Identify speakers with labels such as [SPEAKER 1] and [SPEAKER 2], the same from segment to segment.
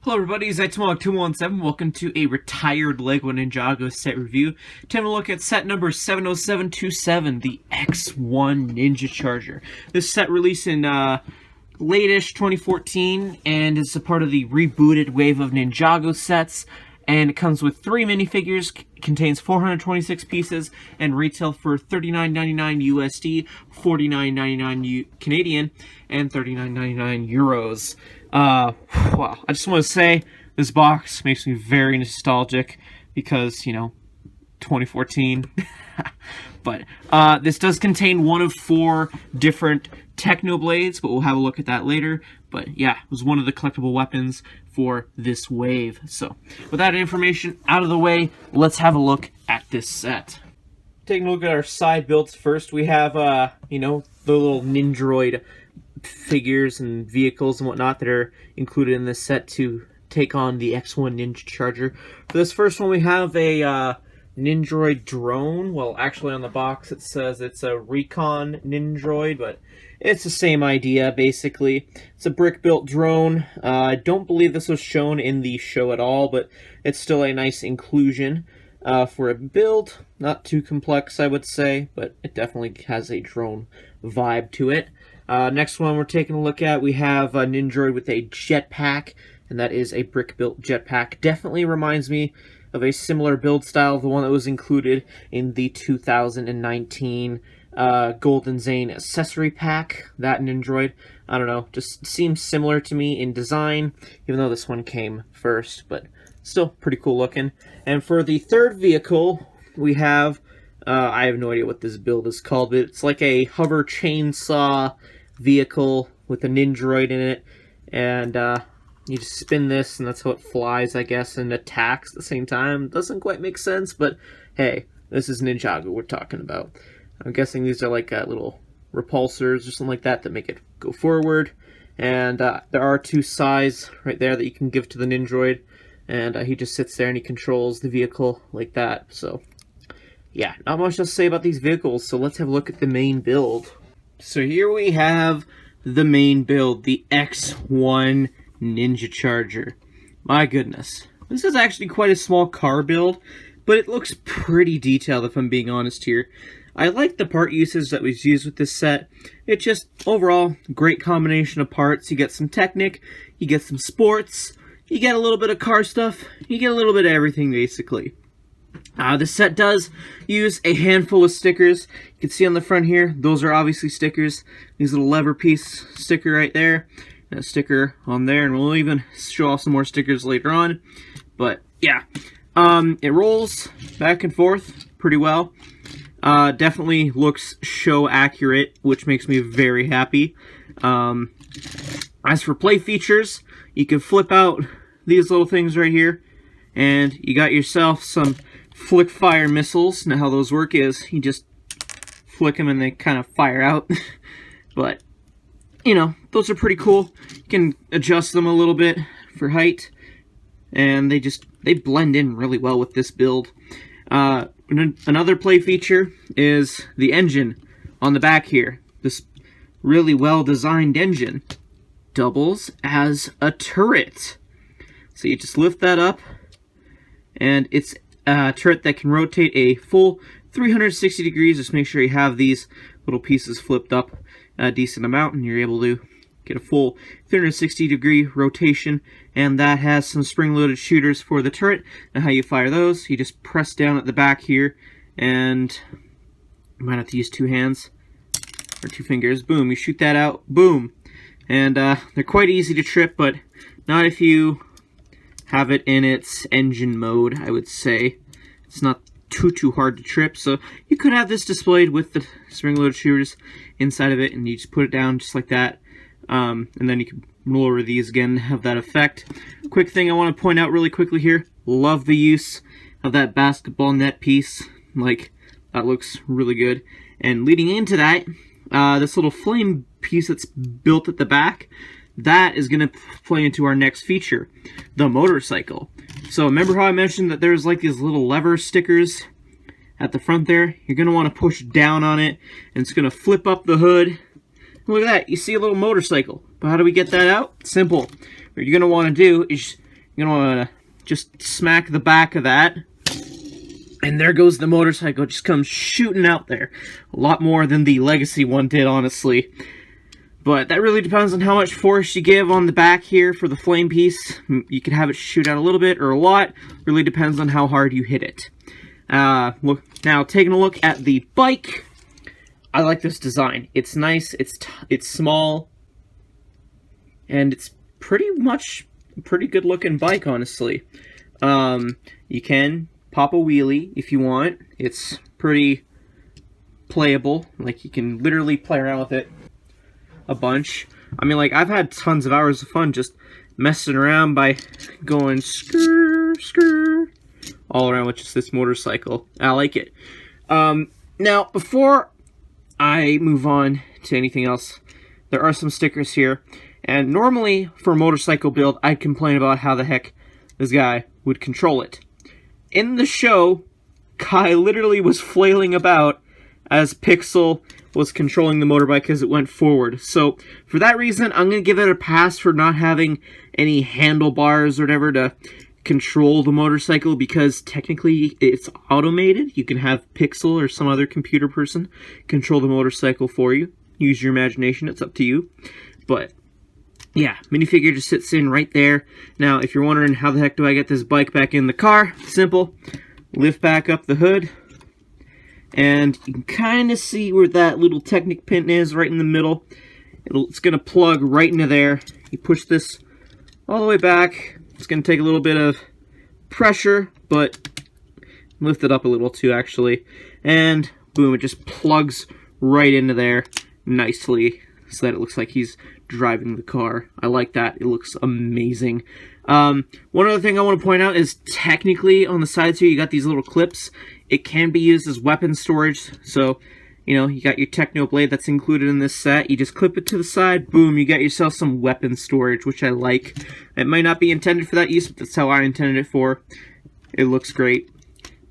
[SPEAKER 1] Hello everybody, it's TMOG 217. Welcome to a retired LEGO Ninjago set review. Time to look at set number 70727, the X-1 Ninja Charger. This set released in late-ish 2014 and is a part of the rebooted wave of Ninjago sets. And it comes with 3 minifigures, contains 426 pieces, and retail for $39.99 USD, $49.99 Canadian, and $39.99 euros. Wow, I just want to say this box makes me very nostalgic because, 2014. But this does contain one of 4 different techno blades, but we'll have a look at that later. But yeah, it was one of the collectible weapons for this wave. So with that information out of the way, let's have a look at this set. Taking a look at our side builds first, we have the little Nindroid figures and vehicles and whatnot that are included in this set to take on the X-1 Ninja Charger. For this first one, we have a Nindroid drone. Well, actually on the box it says it's a Recon Nindroid, but it's the same idea basically. It's a brick-built drone. I don't believe this was shown in the show at all, but it's still a nice inclusion for a build. Not too complex, I would say, but it definitely has a drone vibe to it. Next one we're taking a look at, we have a Nindroid with a jetpack, and that is a brick-built jetpack. Definitely reminds me of a similar build style, the one that was included in the 2019 Golden Zane accessory pack. That Nindroid, I don't know, just seems similar to me in design, even though this one came first, but still pretty cool looking. And for the third vehicle, we have, I have no idea what this build is called, but it's like a hover chainsaw vehicle with a Nindroid in it, and you just spin this and that's how it flies, I guess, and attacks at the same time. Doesn't quite make sense, but hey, this is Ninjago we're talking about. I'm guessing these are like little repulsors or something like that that make it go forward. And there are 2 sides right there that you can give to the Nindroid, and he just sits there and he controls the vehicle like that. So yeah, not much to say about these vehicles, so let's have a look at the main build. So here we have the main build, the X-1 Ninja Charger. My goodness. This is actually quite a small car build, but it looks pretty detailed if I'm being honest here. I like the part usage that was used with this set. It's just, overall, great combination of parts. You get some Technic, you get some sports, you get a little bit of car stuff, you get a little bit of everything, basically. This set does use a handful of stickers. You can see on the front here, those are obviously stickers. These little lever piece sticker right there, and a sticker on there, and we'll even show off some more stickers later on. But yeah, it rolls back and forth pretty well. Definitely looks show accurate, which makes me very happy. As for play features, you can flip out these little things right here, and you got yourself some flick fire missiles. Now how those work is you just flick them and they kind of fire out. But those are pretty cool. You can adjust them a little bit for height, and they blend in really well with this build. Another play feature is the engine on the back here. This really well designed engine doubles as a turret. So you just lift that up, and it's a turret that can rotate a full 360 degrees. Just make sure you have these little pieces flipped up a decent amount, and you're able to get a full 360 degree rotation. And that has some spring-loaded shooters for the turret. And how you fire those, you just press down at the back here, and you might have to use 2 hands or 2 fingers. Boom, you shoot that out, boom. And they're quite easy to trip, but not if you have it in its engine mode, I would say. It's not too hard to trip, so you could have this displayed with the spring-loaded shooters inside of it, and you just put it down just like that. And then you can lower these again, have that effect. Quick thing I want to point out really quickly here, love the use of that basketball net piece. Like, that looks really good. And leading into that, this little flame piece that's built at the back, that is going to play into our next feature, the motorcycle. So remember how I mentioned that there's like these little lever stickers at the front there? You're going to want to push down on it, and it's going to flip up the hood. Look at that, you see a little motorcycle. But how do we get that out? Simple. What you're going to want to do is You're gonna wanna just smack the back of that. And there goes the motorcycle, just comes shooting out there. A lot more than the Legacy one did, honestly. But that really depends on how much force you give on the back here for the flame piece. You can have it shoot out a little bit or a lot. Really depends on how hard you hit it. Now, taking a look at the bike. I like this design. It's nice, it's small, and it's pretty much a pretty good looking bike, honestly. You can pop a wheelie if you want. It's pretty playable. Like, you can literally play around with it a bunch. I mean, like, I've had tons of hours of fun just messing around by going skrr, skrr, all around with just this motorcycle. I like it. Now, before I move on to anything else, there are some stickers here. And normally, for a motorcycle build, I'd complain about how the heck this guy would control it. In the show, Kai literally was flailing about as Pixel was controlling the motorbike as it went forward. So, for that reason, I'm going to give it a pass for not having any handlebars or whatever to control the motorcycle, because technically it's automated. You can have Pixel or some other computer person control the motorcycle for you. Use your imagination, it's up to you. But yeah, minifigure just sits in right there. Now, if you're wondering how the heck do I get this bike back in the car, simple. Lift back up the hood, and you can kind of see where that little Technic pin is, right in the middle. It's going to plug right into there. You push this all the way back. It's going to take a little bit of pressure, but lift it up a little too, actually. And boom, it just plugs right into there nicely, so that it looks like he's driving the car. I like that. It looks amazing. One other thing I want to point out is technically on the sides here you got these little clips. It can be used as weapon storage. So, you know, you got your Techno blade that's included in this set. You just clip it to the side. Boom, you got yourself some weapon storage, which I like. It might not be intended for that use, but that's how I intended it for. It looks great.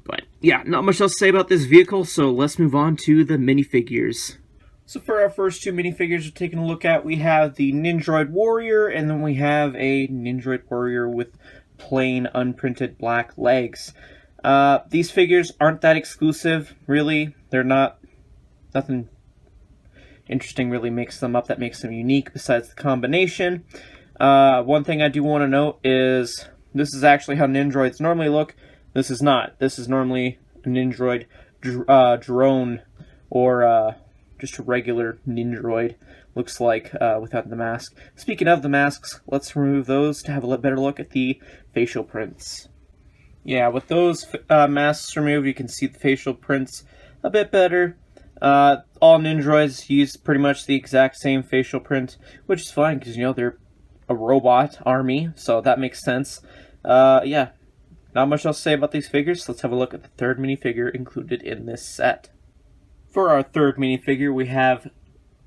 [SPEAKER 1] But yeah, not much else to say about this vehicle, so let's move on to the minifigures. So for our first two minifigures we're taking a look at, we have the Ninjroid Warrior, and then we have a Ninjroid Warrior with plain unprinted black legs. These figures aren't that exclusive, really. They're not, nothing interesting really makes them up that makes them unique besides the combination. One thing I do want to note is this is actually how Ninjroids normally look. This is not. This is normally a Ninjroid drone, or just a regular Ninjroid looks like without the mask. Speaking of the masks, let's remove those to have a better look at the facial prints. Yeah, with those masks removed, you can see the facial prints a bit better. All Ninjroids use pretty much the exact same facial print, which is fine because, you know, they're a robot army, so that makes sense. Yeah, not much else to say about these figures. Let's have a look at the third minifigure included in this set. For our third minifigure, we have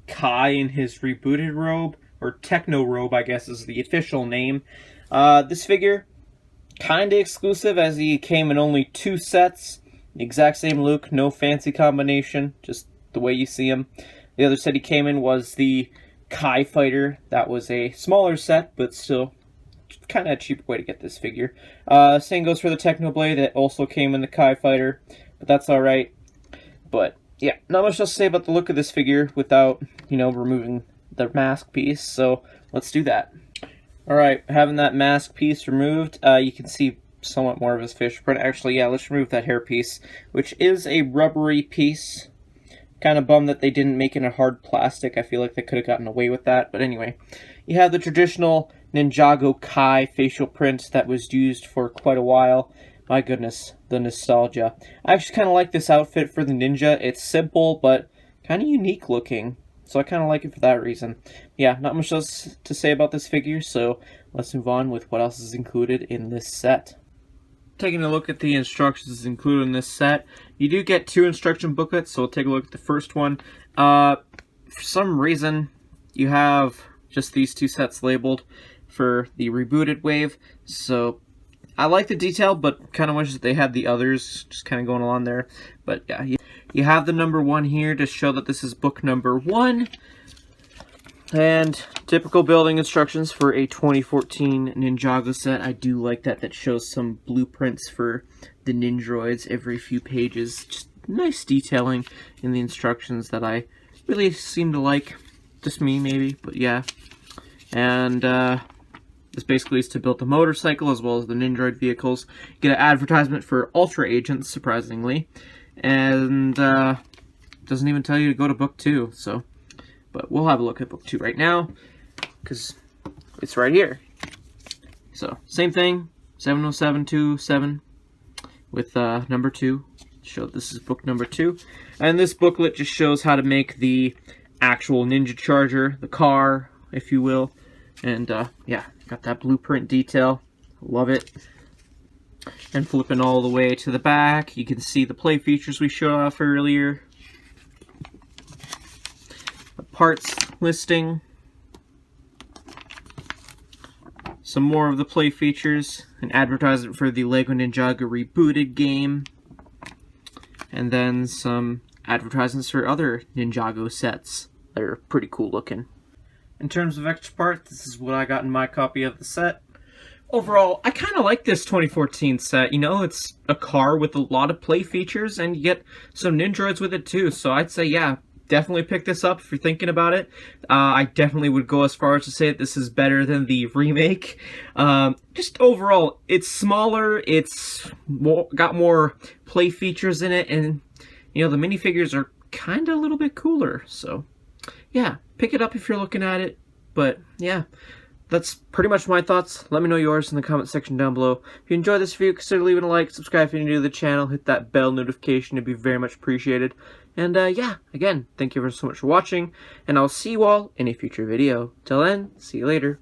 [SPEAKER 1] Kai in his rebooted robe, or Techno robe, I guess is the official name. This figure, kinda exclusive, as he came in only 2 sets. The exact same look, no fancy combination, just the way you see him. The other set he came in was the Kai Fighter. That was a smaller set, but still kind of a cheap way to get this figure. Same goes for the Techno Blade that also came in the Kai Fighter, but that's alright. But yeah, not much else to say about the look of this figure without, you know, removing the mask piece, so let's do that. Alright, having that mask piece removed, you can see somewhat more of his facial print. Actually, yeah, let's remove that hair piece, which is a rubbery piece. Kind of bummed that they didn't make it a hard plastic. I feel like they could have gotten away with that, but anyway. You have the traditional Ninjago Kai facial print that was used for quite a while. My goodness, the nostalgia. I actually kind of like this outfit for the ninja. It's simple, but kind of unique looking. So I kind of like it for that reason. Yeah, not much else to say about this figure, so let's move on with what else is included in this set. Taking a look at the instructions included in this set, you do get 2 instruction booklets, so we'll take a look at the first one. For some reason, you have just these 2 sets labeled for the rebooted wave, so I like the detail, but kind of wish that they had the others just kind of going along there. But yeah, you have the number 1 here to show that this is book number 1. And typical building instructions for a 2014 Ninjago set. I do like that shows some blueprints for the Ninjroids every few pages. Just nice detailing in the instructions that I really seem to like. Just me, maybe, but yeah. And this basically is to build the motorcycle as well as the Ninjroid vehicles. You get an advertisement for Ultra Agents, surprisingly. And doesn't even tell you to go to book 2, so... But we'll have a look at book 2 right now, because it's right here. So, same thing, 70727 with number 2. Show this is book number 2. And this booklet just shows how to make the actual Ninja Charger, the car, if you will. And yeah, got that blueprint detail. Love it. And flipping all the way to the back, you can see the play features we showed off earlier. The parts listing. Some more of the play features. An advertisement for the LEGO Ninjago Rebooted game. And then some advertisements for other Ninjago sets that are pretty cool looking. In terms of extra parts, this is what I got in my copy of the set. Overall, I kind of like this 2014 set. You know, it's a car with a lot of play features, and you get some Ninjroids with it too. So I'd say, yeah, definitely pick this up if you're thinking about it. I definitely would go as far as to say that this is better than the remake. Just overall, it's smaller, it's got more play features in it, and, you know, the minifigures are kind of a little bit cooler. So, yeah, pick it up if you're looking at it. But, yeah. That's pretty much my thoughts. Let me know yours in the comment section down below. If you enjoyed this video, consider leaving a like, subscribe if you're new to the channel, hit that bell notification, it'd be very much appreciated. And yeah, again, thank you so much for watching, and I'll see you all in a future video. Till then, see you later.